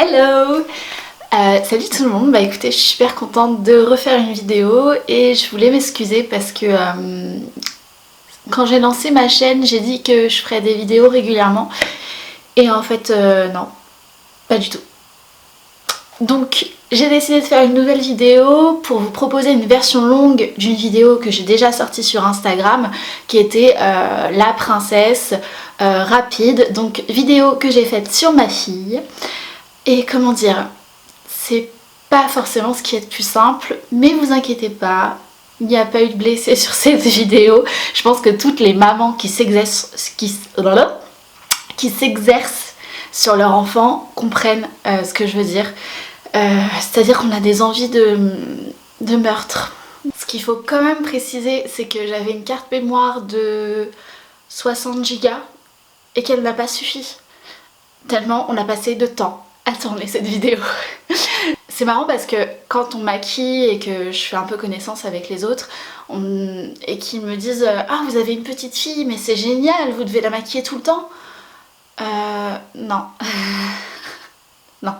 Hello salut tout le monde, bah écoutez, je suis super contente de refaire une vidéo et je voulais m'excuser parce que quand j'ai lancé ma chaîne, j'ai dit que je ferais des vidéos régulièrement et en fait non, pas du tout. Donc j'ai décidé de faire une nouvelle vidéo pour vous proposer une version longue d'une vidéo que j'ai déjà sortie sur Instagram qui était la princesse rapide, donc vidéo que j'ai faite sur ma fille. Et comment dire, c'est pas forcément ce qui est le plus simple, mais vous inquiétez pas, il n'y a pas eu de blessés sur cette vidéo. Je pense que toutes les mamans qui s'exercent sur leur enfant comprennent ce que je veux dire. C'est-à-dire qu'on a des envies de meurtre. Ce qu'il faut quand même préciser, c'est que j'avais une carte mémoire de 60 Go et qu'elle n'a pas suffi. Tellement on a passé de temps à tourner cette vidéo. C'est marrant parce que quand on maquille et que je fais un peu connaissance avec les autres et qu'ils me disent « Ah, vous avez une petite fille, mais c'est génial, vous devez la maquiller tout le temps ». Non. Non.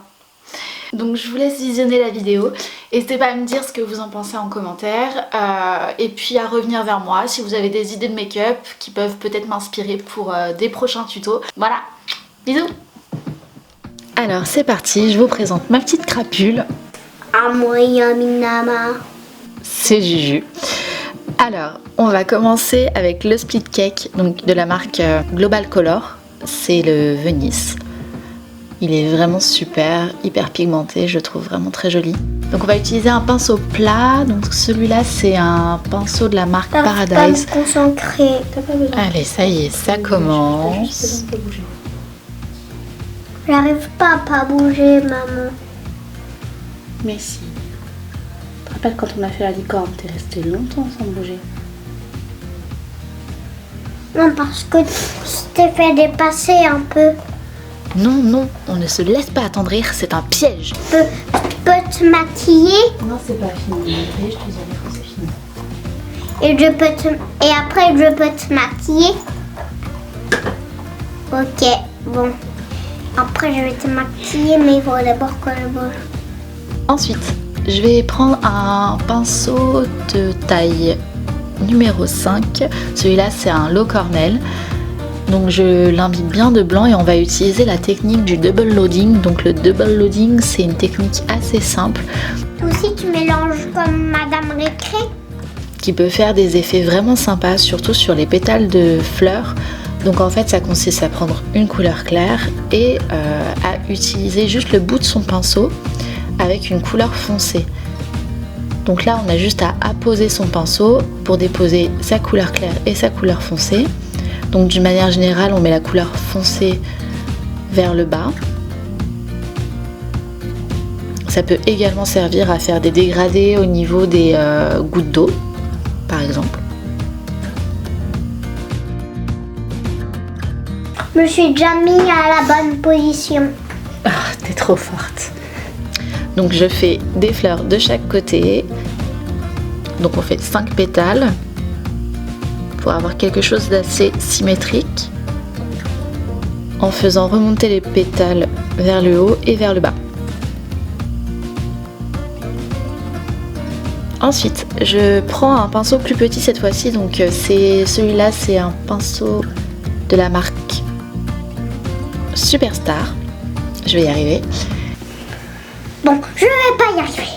Donc je vous laisse visionner la vidéo. N'hésitez pas à me dire ce que vous en pensez en commentaire et puis à revenir vers moi si vous avez des idées de make-up qui peuvent peut-être m'inspirer pour des prochains tutos. Voilà, bisous. Alors c'est parti, je vous présente ma petite crapule. C'est Juju. Alors on va commencer avec le split cake, donc de la marque Global Color. C'est le Venice. Il est vraiment super, hyper pigmenté, je trouve vraiment très joli. Donc on va utiliser un pinceau plat, donc celui-là c'est un pinceau de la marque Paradise. Pas me concentrer. Allez, ça y est, ça commence. J'arrive pas à pas bouger, maman. Mais si. Tu te rappelles quand on a fait la licorne, t'es resté longtemps sans bouger. Non, parce que je t'ai fait dépasser un peu. Non, non, on ne se laisse pas attendrir, c'est un piège. Tu peux te maquiller Non, c'est pas fini. Je te dirai quand c'est fini. et après je peux te maquiller. Ok, bon. Après je vais te maquiller, mais il faut d'abord que je bouge. Ensuite, je vais prendre un pinceau de taille numéro 5. Celui-là c'est un low cornell. Donc je l'imbibe bien de blanc et on va utiliser la technique du double loading. Donc le double loading c'est une technique assez simple. Aussi tu mélanges comme Madame Récré. Qui peut faire des effets vraiment sympas, surtout sur les pétales de fleurs. Donc en fait ça consiste à prendre une couleur claire et à utiliser juste le bout de son pinceau avec une couleur foncée. Donc là on a juste à apposer son pinceau pour déposer sa couleur claire et sa couleur foncée. Donc d'une manière générale, on met la couleur foncée vers le bas. Ça peut également servir à faire des dégradés au niveau des gouttes d'eau, par exemple. Je me suis déjà mis à la bonne position. Ah, t'es trop forte. Donc je fais des fleurs de chaque côté. Donc on fait 5 pétales. Pour avoir quelque chose d'assez symétrique en faisant remonter les pétales vers le haut et vers le bas. Ensuite, je prends un pinceau plus petit cette fois-ci, donc celui-là c'est un pinceau de la marque Superstar. Je vais y arriver. Bon, je vais pas y arriver.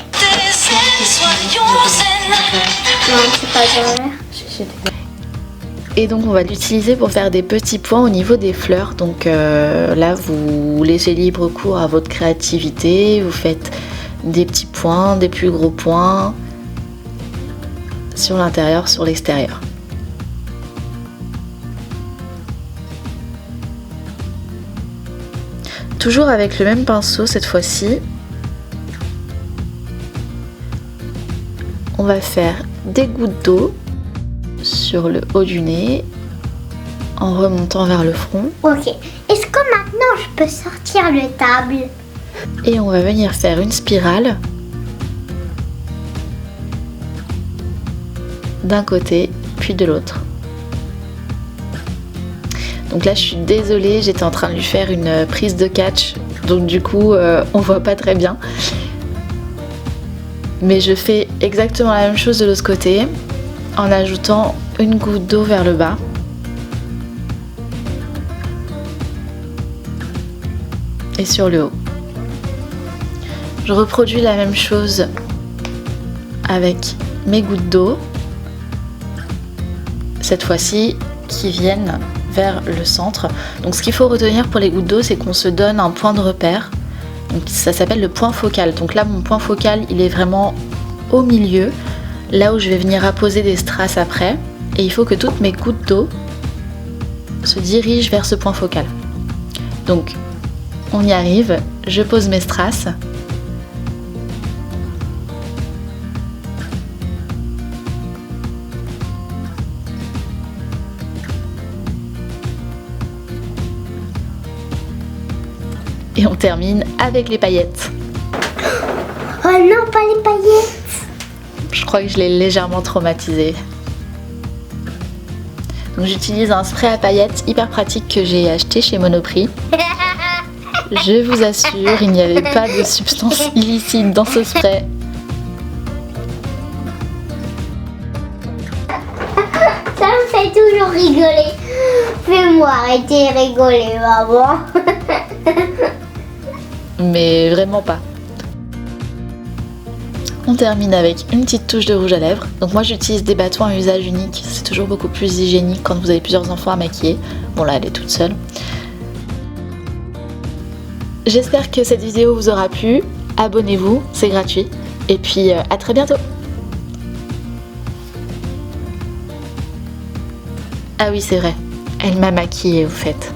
Non, c'est pas vrai. Et donc on va l'utiliser pour faire des petits points au niveau des fleurs. Donc là vous laissez libre cours à votre créativité, vous faites des petits points, des plus gros points sur l'intérieur, sur l'extérieur. Toujours avec le même pinceau cette fois-ci. On va faire des gouttes d'eau sur le haut du nez en remontant vers le front. Ok. Est-ce que maintenant je peux sortir le table? Et on va venir faire une spirale d'un côté puis de l'autre. Donc là je suis désolée, j'étais en train de lui faire une prise de catch, donc du coup on voit pas très bien. Mais je fais exactement la même chose de l'autre côté en ajoutant une goutte d'eau vers le bas. Et sur le haut. Je reproduis la même chose avec mes gouttes d'eau, cette fois-ci qui viennent vers le centre. Donc ce qu'il faut retenir pour les gouttes d'eau, c'est qu'on se donne un point de repère. Donc ça s'appelle le point focal. Donc là mon point focal il est vraiment au milieu, là où je vais venir apposer des strass après. Et il faut que toutes mes gouttes d'eau se dirigent vers ce point focal. Donc on y arrive, je pose mes strass. Et on termine avec les paillettes. Oh non, pas les paillettes. Je crois que je l'ai légèrement traumatisé. Donc j'utilise un spray à paillettes hyper pratique que j'ai acheté chez Monoprix. Je vous assure, il n'y avait pas de substance illicite dans ce spray. Ça me fait toujours rigoler. Fais-moi arrêter de rigoler, maman. Mais vraiment pas. On termine avec une petite touche de rouge à lèvres. Donc moi j'utilise des bâtons à usage unique. C'est toujours beaucoup plus hygiénique quand vous avez plusieurs enfants à maquiller. Bon là elle est toute seule. J'espère que cette vidéo vous aura plu. Abonnez-vous, c'est gratuit. Et puis à très bientôt. Ah oui c'est vrai, elle m'a maquillée au fait.